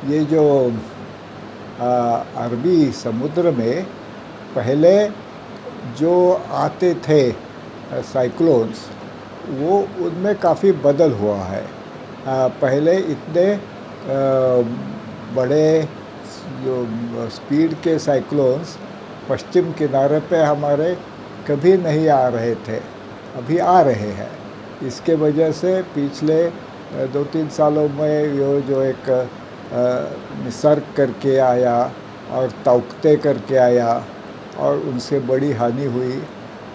ये जो अरबी समुद्र में पहले जो आते थे साइक्लोन्स, वो उनमें काफ़ी बदल हुआ है। पहले इतने बड़े जो स्पीड के साइक्लोन्स पश्चिम किनारे पे हमारे कभी नहीं आ रहे थे, अभी आ रहे हैं। इसके वजह से पिछले 2-3 सालों में ये जो एक निसर्ग करके आया और तौकते करके आया और उनसे बड़ी हानि हुई,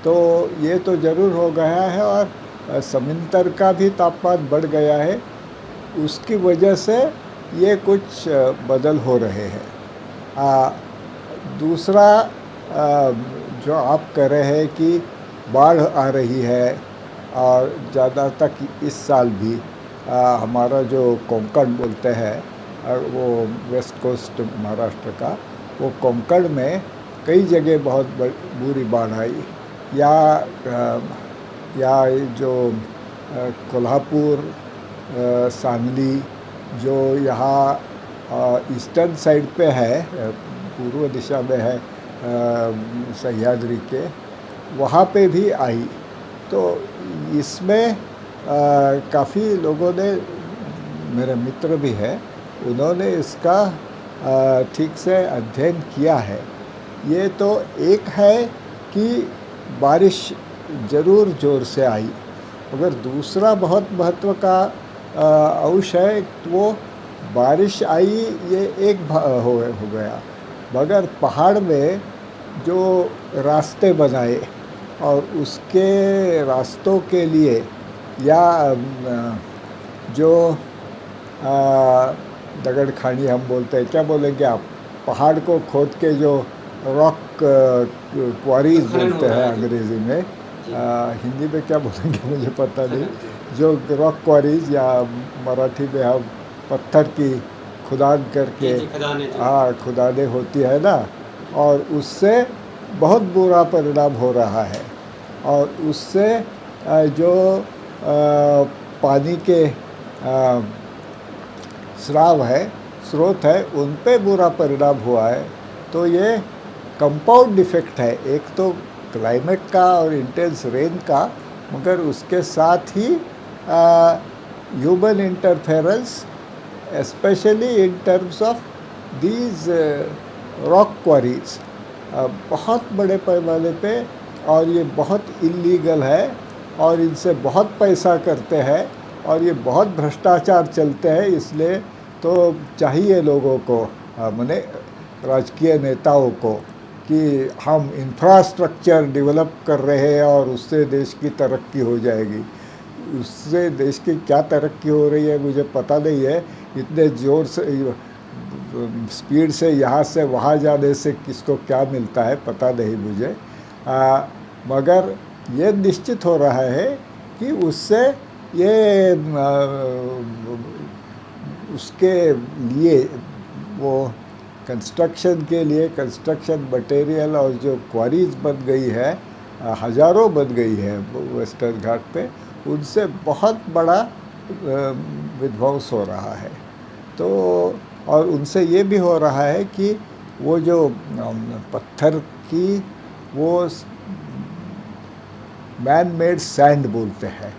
तो ये तो ज़रूर हो गया है। और समंदर का भी तापमान बढ़ गया है, उसकी वजह से ये कुछ बदल हो रहे हैं। दूसरा, जो आप कह रहे हैं कि बाढ़ आ रही है, और ज़्यादा तक इस साल भी हमारा जो कोंकण बोलते हैं, और वो वेस्ट कोस्ट महाराष्ट्र का, वो कोंकण में कई जगह बहुत बुरी बाढ़ आई। या या जो कोल्हापुर, सांगली, जो यहाँ ईस्टर्न साइड पे है, पूर्व दिशा में है, सह्याद्री के, वहाँ पे भी आई। तो इसमें काफ़ी लोगों ने, मेरे मित्र भी हैं, उन्होंने इसका ठीक से अध्ययन किया है। ये तो एक है कि बारिश ज़रूर ज़ोर से आई, मगर दूसरा बहुत महत्व का अंश है, वो बारिश आई, ये एक हो गया, मगर पहाड़ में जो रास्ते बनाए और उसके रास्तों के लिए, या जो दगड़ खानी हम बोलते हैं, क्या बोलेंगे आप, पहाड़ को खोद के जो रॉक क्वारीज बोलते हैं अंग्रेज़ी में, हिंदी में क्या बोलेंगे मुझे पता नहीं, जो रॉक क्वारीज, या मराठी में हम पत्थर की खुदान करके, हाँ, खुदानें होती है ना, और उससे बहुत बुरा परिणाम हो रहा है। और उससे जो पानी के स्राव है, स्रोत है, उन पे बुरा परिणाम हुआ है। तो ये कंपाउंड इफ़ेक्ट है, एक तो क्लाइमेट का और इंटेंस रेन का, मगर उसके साथ ही human interference, especially in terms of these rock quarries, बहुत बड़े पैमाने पे, और ये बहुत इलीगल है, और इनसे बहुत पैसा करते हैं, और ये बहुत भ्रष्टाचार चलते हैं। इसलिए तो चाहिए लोगों को, माने राजकीय नेताओं को, कि हम इंफ्रास्ट्रक्चर डेवलप कर रहे हैं और उससे देश की तरक्की हो जाएगी। उससे देश की क्या तरक्की हो रही है मुझे पता नहीं है। इतने ज़ोर से, स्पीड से यहाँ से वहाँ जाने से किसको क्या मिलता है पता नहीं मुझे, मगर ये निश्चित हो रहा है कि उससे ये उसके लिए, वो कंस्ट्रक्शन के लिए कंस्ट्रक्शन मटेरियल और जो क्वारीज बन गई है, हज़ारों बन गई है वेस्टर्न घाट पे, उनसे बहुत बड़ा विध्वंस हो रहा है। तो और उनसे ये भी हो रहा है कि वो जो पत्थर की, वो मैन मेड सैंड बोलते हैं,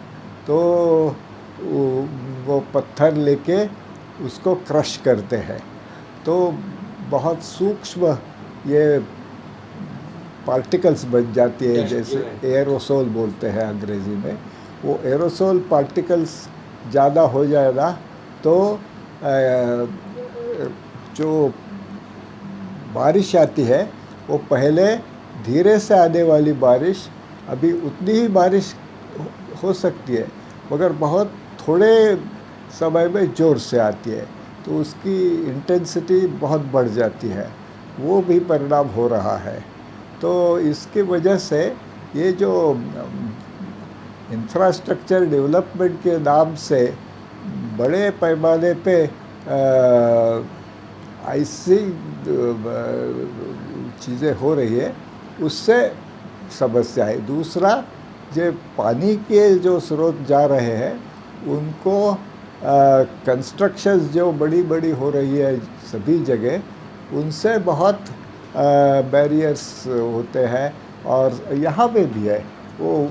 तो वो पत्थर लेके उसको क्रश करते हैं, तो बहुत सूक्ष्म ये पार्टिकल्स बन जाती है, जैसे एरोसोल बोलते हैं अंग्रेज़ी में। वो एरोसोल पार्टिकल्स ज़्यादा हो जाएगा तो जो बारिश आती है, वो पहले धीरे से आने वाली बारिश, अभी उतनी ही बारिश हो सकती है, मगर बहुत थोड़े समय में ज़ोर से आती है, तो उसकी इंटेंसिटी बहुत बढ़ जाती है। वो भी परिणाम हो रहा है। तो इसकी वजह से ये जो इंफ्रास्ट्रक्चर डेवलपमेंट के नाम से बड़े पैमाने पे ऐसी चीज़ें हो रही है, उससे समस्या है। दूसरा, जो पानी के जो स्रोत जा रहे हैं, उनको कंस्ट्रक्शंस जो बड़ी बड़ी हो रही है सभी जगह, उनसे बहुत बैरियर्स होते हैं। और यहाँ पे भी है वो,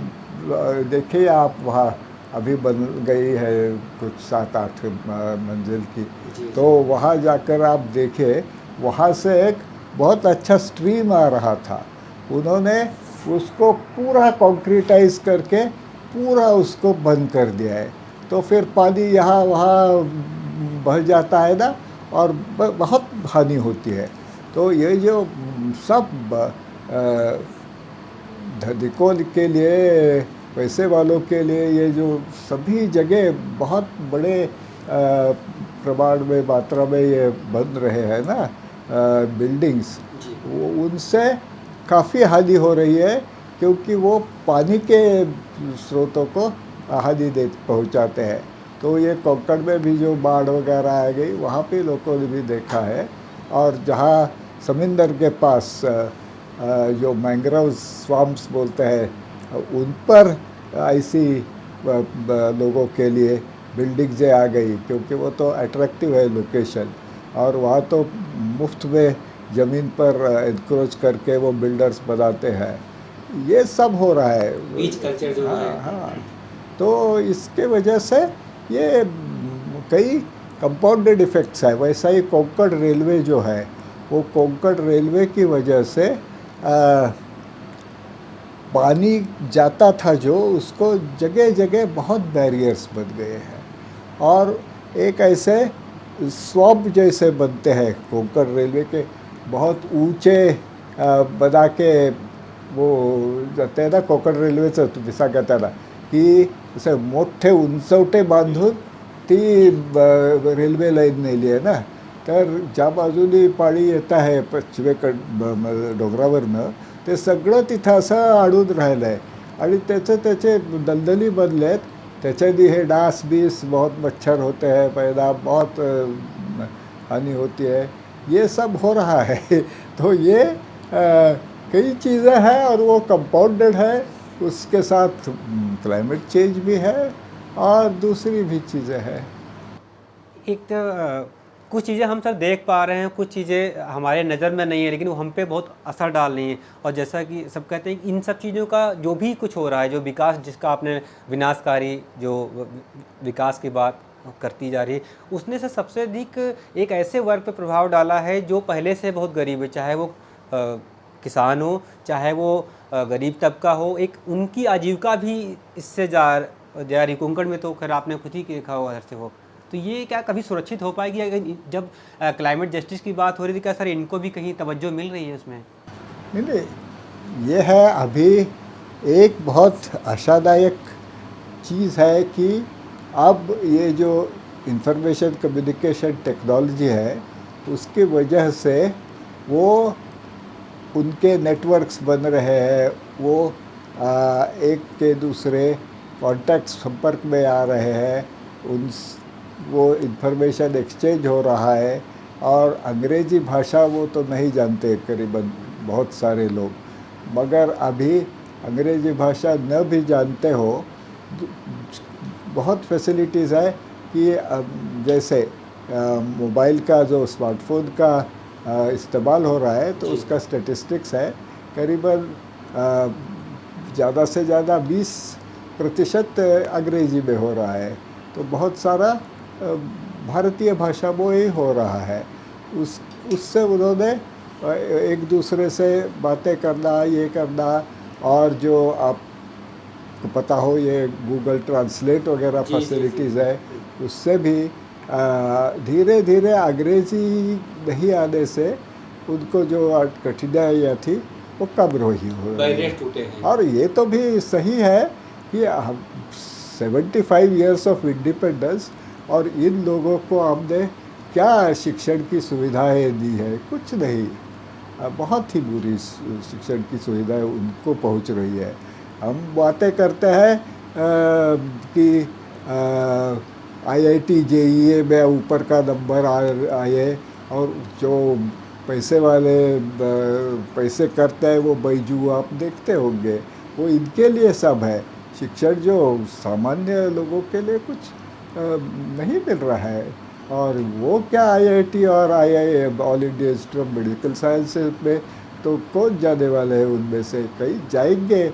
देखिए आप वहाँ अभी बन गई है कुछ 7-8 मंजिल की, जी तो जी। वहाँ जाकर आप देखें, वहाँ से एक बहुत अच्छा स्ट्रीम आ रहा था। उन्होंने उसको पूरा कंक्रीटाइज करके पूरा उसको बंद कर दिया है, तो फिर पानी यहाँ वहाँ बह जाता है ना, और बहुत हानि होती है। तो ये जो सब धनिकों के लिए, पैसे वालों के लिए, ये जो सभी जगह बहुत बड़े प्रमाण में, मात्रा में ये बन रहे हैं ना बिल्डिंग्स, जी वो उनसे काफ़ी हानि हो रही है, क्योंकि वो पानी के स्रोतों को हानि दे पहुंचाते हैं। तो ये कोंकण में भी जो बाढ़ वगैरह आ गई, वहाँ पे लोगों ने भी देखा है। और जहाँ समुंदर के पास जो मैंग्रोव स्वाम्प्स बोलते हैं, उन पर ऐसी लोगों के लिए बिल्डिंग्स आ गई, क्योंकि वो तो अट्रैक्टिव है लोकेशन। और वहाँ तो मुफ्त में ज़मीन पर एनक्रोच करके वो बिल्डर्स बनाते हैं। ये सब हो रहा है। बीच कल्चर जो है। हाँ हाँ। तो इसके वजह से ये कई कंपाउंडेड इफ़ेक्ट्स है। वैसा ही कोंकण रेलवे जो है, वो कोंकण रेलवे की वजह से पानी जाता था जो, उसको जगह जगह बहुत बैरियर्स बन गए हैं। और एक ऐसे स्वब जैसे बनते हैं कोंकण रेलवे के, बहुत ऊंचे बना के वो जाते हैं ना कोकण रेल्वेचं, दिसा कहता ना की असे मोठे उंचवटे बांधून ती रेल्वे लाईन नेली आहे ना, तर ज्या बाजूनी पाणी येत आहे पश्चिमेकड डोंगरावरनं, ते सगळं तिथं असं अडून राहिलं आहे। आणि त्याचे दलदली बनले आहेत, त्याच्यानी हे डास बीस बहुत मच्छर होते हैं पैदा, बहुत हानि होती है, ये सब हो रहा है। तो ये कई चीज़ें हैं, और वो कंपाउंडेड है, उसके साथ क्लाइमेट चेंज भी है, और दूसरी भी चीज़ें हैं। एक तो कुछ चीज़ें हम सर देख पा रहे हैं, कुछ चीज़ें हमारे नज़र में नहीं है, लेकिन वो हम पे बहुत असर डाल रही हैं। और जैसा कि सब कहते हैं कि इन सब चीज़ों का जो भी कुछ हो रहा है, जो विकास जिसका आपने विनाशकारी जो विकास की बात करती जा रही है, उसने से सबसे अधिक एक ऐसे वर्ग पे प्रभाव डाला है जो पहले से बहुत गरीब है, चाहे वो किसान हो, चाहे वो गरीब तबका हो। एक उनकी आजीविका भी इससे जा रही। कोंकण में तो खैर आपने खुद ही देखा होगा से वो। तो ये क्या कभी सुरक्षित हो पाएगी? अगर जब क्लाइमेट जस्टिस की बात हो रही थी, क्या सर इनको भी कहीं तवज्जो मिल रही है उसमें? नहीं नहीं, ये है अभी एक बहुत आशादायक चीज़ है कि अब ये जो इंफॉर्मेशन कम्युनिकेशन टेक्नोलॉजी है, उसकी वजह से वो उनके नेटवर्क्स बन रहे हैं, वो एक के दूसरे कॉन्टैक्ट संपर्क में आ रहे हैं, उन वो इन्फॉर्मेशन एक्सचेंज हो रहा है। और अंग्रेज़ी भाषा वो तो नहीं जानते करीबन बहुत सारे लोग, मगर अभी अंग्रेज़ी भाषा न भी जानते हो, बहुत फैसिलिटीज़ है कि जैसे मोबाइल का जो स्मार्टफोन का इस्तेमाल हो रहा है, तो जी उसका स्टैटिस्टिक्स है करीबन ज़्यादा से ज़्यादा 20% अंग्रेज़ी में हो रहा है। तो बहुत सारा भारतीय भाषा में ही हो रहा है। उससे उन्होंने एक दूसरे से बातें करना, ये करना, और जो आपको पता हो ये गूगल ट्रांसलेट वगैरह जी जी जी। फैसिलिटीज़ है, उससे भी धीरे धीरे अंग्रेज़ी नहीं आने से उनको जो कठिनाइयाँ थी वो कम रही हो रही है। बैरियर टूटे हैं। और ये तो भी सही है कि हम 75 ईयर्स ऑफ इंडिपेंडेंस, और इन लोगों को हमने क्या शिक्षण की सुविधाएं दी है? कुछ नहीं। बहुत ही बुरी शिक्षण की सुविधाएं उनको पहुंच रही है। हम बातें करते हैं कि आईआईटी जेईई में ऊपर का नंबर आए, और जो पैसे वाले पैसे करते हैं वो बैजू आप देखते होंगे, वो इनके लिए सब है। शिक्षण जो सामान्य लोगों के लिए कुछ नहीं मिल रहा है। और वो क्या आईआईटी और II all India institute of medical sciences में तो कौन जाने वाले हैं, उनमें से कई जाएंगे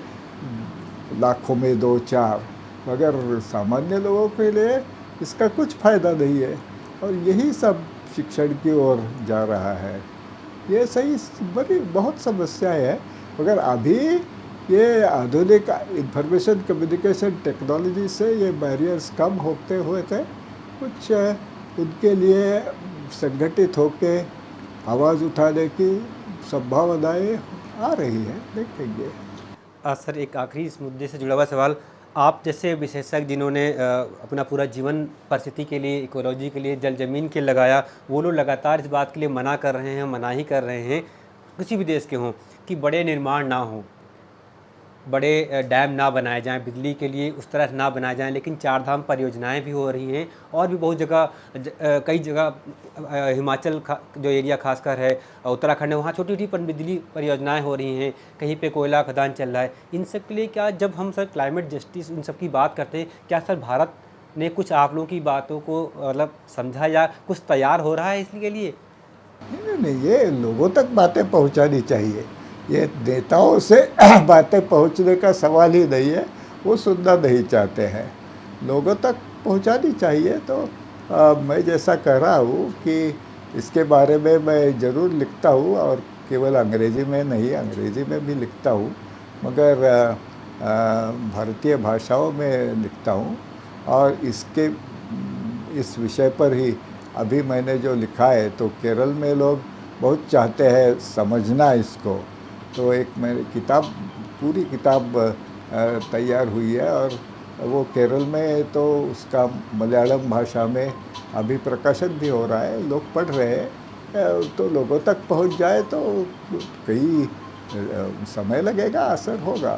लाखों में दो चार, मगर सामान्य लोगों के लिए इसका कुछ फ़ायदा नहीं है। और यही सब शिक्षण की ओर जा रहा है। ये सही बड़ी बहुत समस्याएं हैं, मगर अभी ये आधुनिक इंफॉर्मेशन कम्युनिकेशन टेक्नोलॉजी से ये बैरियर्स कम होते हुए थे। कुछ उनके लिए संगठित होके आवाज़ उठाने की संभावनाएं आ रही है, देखेंगे। सर एक आखिरी इस मुद्दे से जुड़ा हुआ सवाल, आप जैसे विशेषज्ञ जिन्होंने अपना पूरा जीवन परिस्थिति के लिए, इकोलॉजी के लिए, जल ज़मीन के लगाया, वो लोग लगातार इस बात के लिए मना कर रहे हैं, मनाही कर रहे हैं, किसी भी देश के हों, कि बड़े निर्माण ना हों, बड़े डैम ना बनाए जाएँ, बिजली के लिए उस तरह ना बनाए जाएँ, लेकिन चार धाम परियोजनाएँ भी हो रही हैं और भी बहुत जगह कई जगह हिमाचल जो एरिया खासकर है, उत्तराखंड है, वहाँ छोटी-छोटी बिजली परियोजनाएँ हो रही हैं, कहीं पे कोयला खदान चल रहा है। इन सब के लिए क्या, जब हम सर क्लाइमेट जस्टिस इन सब की बात करते हैं, क्या सर भारत ने कुछ आप लोगों की बातों को मतलब समझा या कुछ तैयार हो रहा है इसके लिए? नहीं नहीं नहीं, ये लोगों तक बातें पहुंचानी चाहिए। ये नेताओं से बातें पहुंचने का सवाल ही नहीं है, वो सुनना नहीं चाहते हैं। लोगों तक पहुंचानी चाहिए। तो मैं जैसा कह रहा हूँ कि इसके बारे में मैं ज़रूर लिखता हूँ, और केवल अंग्रेज़ी में नहीं, अंग्रेज़ी में भी लिखता हूँ, मगर भारतीय भाषाओं में लिखता हूँ। और इस विषय पर ही अभी मैंने जो लिखा है, तो केरल में लोग बहुत चाहते हैं समझना इसको। तो एक मेरी किताब, पूरी किताब तैयार हुई है, और वो केरल में तो उसका मलयालम भाषा में अभी प्रकाशन भी हो रहा है, लोग पढ़ रहे हैं। तो लोगों तक पहुंच जाए तो कई समय लगेगा, असर होगा।